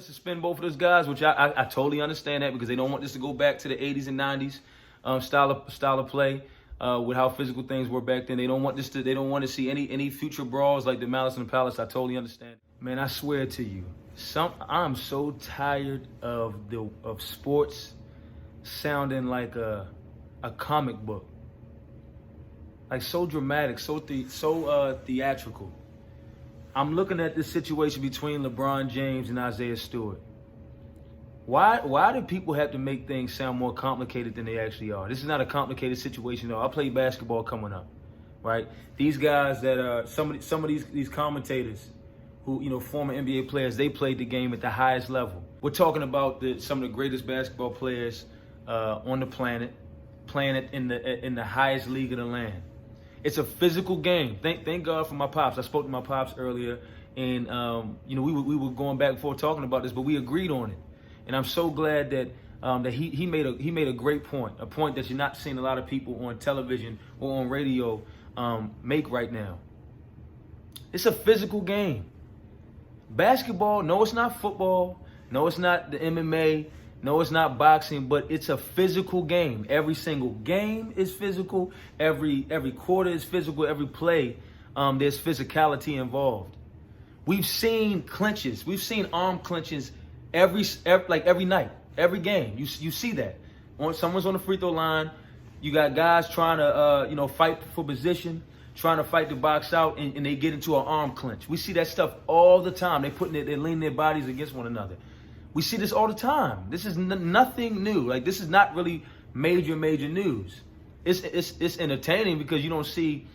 to suspend both of those guys, which I totally understand that because they don't want this to go back to the 80s and 90s style of play with how physical things were back then. They don't want to see any future brawls like the Malice in the Palace. I totally understand. Man, I swear to you, I'm so tired of sports sounding like a comic book. Like so dramatic, so theatrical. I'm looking at this situation between LeBron James and Isaiah Stewart. Why do people have to make things sound more complicated than they actually are? This is not a complicated situation at all. I played basketball coming up, right? These guys that are some of these commentators who, former NBA players, they played the game at the highest level. We're talking about some of the greatest basketball players on the planet, playing it in the highest league of the land. It's a physical game. Thank God for my pops. I spoke to my pops earlier, and we were going back and forth talking about this, but we agreed on it. And I'm so glad that he made a great point, a point that you're not seeing a lot of people on television or on radio make right now. It's a physical game. Basketball, no, it's not football. No, it's not the MMA. No, it's not boxing, but it's a physical game. Every single game is physical. Every quarter is physical. Every play, there's physicality involved. We've seen clinches. We've seen arm clinches every night, every game. You see that. Someone's on the free throw line. You got guys trying to fight for position, trying to fight to box out, and they get into an arm clinch. We see that stuff all the time. They're leaning their bodies against one another. We see this all the time. This is nothing new. Like, this is not really major news. It's entertaining because you don't see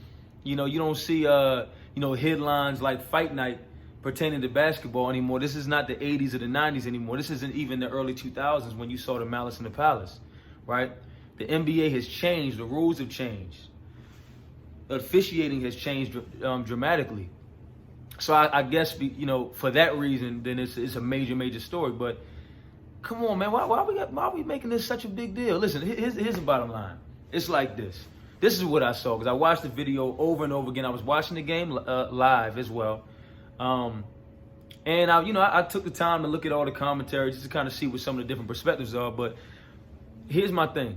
headlines like Fight Night pertaining to basketball anymore. This is not the 80s or the 90s anymore. This isn't even the early 2000s when you saw the Malice in the Palace, right? The NBA has changed. The rules have changed. Officiating has changed dramatically. So I guess, for that reason, then it's a major story. But come on, man, why are we making this such a big deal? Listen, here's the bottom line. It's like this. This is what I saw because I watched the video over and over again. I was watching the game live as well, and I took the time to look at all the commentary just to kind of see what some of the different perspectives are. But here's my thing.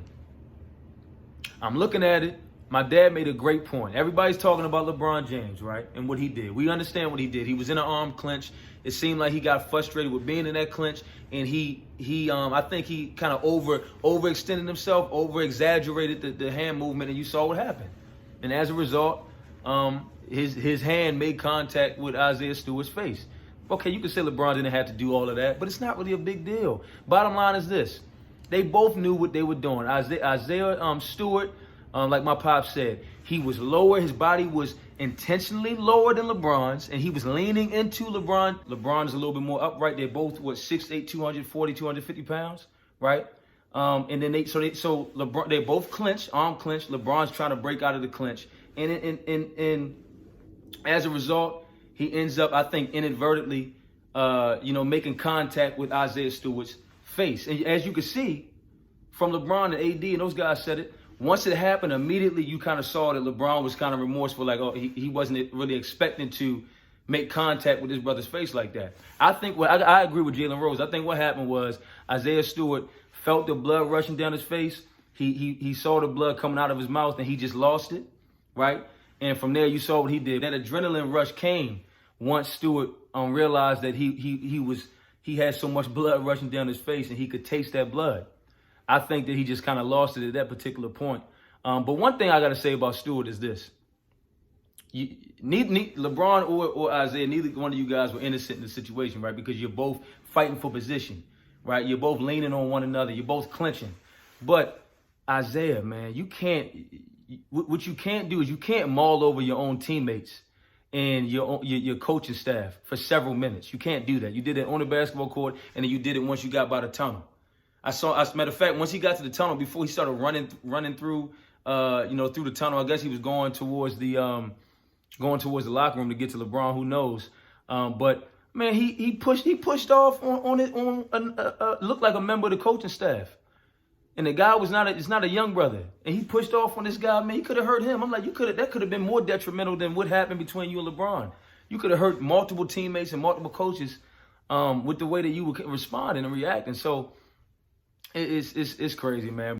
I'm looking at it. My dad made a great point. Everybody's talking about LeBron James, right? And what he did. We understand what he did. He was in an arm clinch. It seemed like he got frustrated with being in that clinch, and I think he kind of overextended himself, over-exaggerated the hand movement, and you saw what happened. And as a result, his hand made contact with Isaiah Stewart's face. Okay, you could say LeBron didn't have to do all of that, but it's not really a big deal. Bottom line is this. They both knew what they were doing. Isaiah Stewart, like my pop said, he was lower. His body was intentionally lower than LeBron's, and he was leaning into LeBron. LeBron is a little bit more upright. They're both 6'8", 240, 250 pounds, right? And then they both clinch, arm clinch. LeBron's trying to break out of the clinch, and as a result, he ends up, I think, inadvertently, making contact with Isaiah Stewart's face. And as you can see from LeBron and AD, and those guys said it. Once it happened, immediately you kind of saw that LeBron was kind of remorseful, like, he wasn't really expecting to make contact with his brother's face like that. I think I agree with Jalen Rose. I think what happened was Isaiah Stewart felt the blood rushing down his face. He saw the blood coming out of his mouth, and he just lost it, right? And from there, you saw what he did. That adrenaline rush came once Stewart realized that he had so much blood rushing down his face, and he could taste that blood. I think that he just kind of lost it at that particular point. But one thing I got to say about Stewart is this. LeBron or Isaiah, neither one of you guys were innocent in the situation, right? Because you're both fighting for position, right? You're both leaning on one another. You're both clinching. But Isaiah, man, what you can't do is you can't maul over your own teammates and your coaching staff for several minutes. You can't do that. You did it on the basketball court, and then you did it once you got by the tunnel. As a matter of fact, once he got to the tunnel, before he started running through, through the tunnel, I guess he was going towards the locker room to get to LeBron. Who knows? But man, he pushed off on it looked like a member of the coaching staff, and the guy it's not a young brother, and he pushed off on this guy. Man, he could have hurt him. I'm like, that could have been more detrimental than what happened between you and LeBron. You could have hurt multiple teammates and multiple coaches with the way that you were responding and reacting. So it's crazy, man.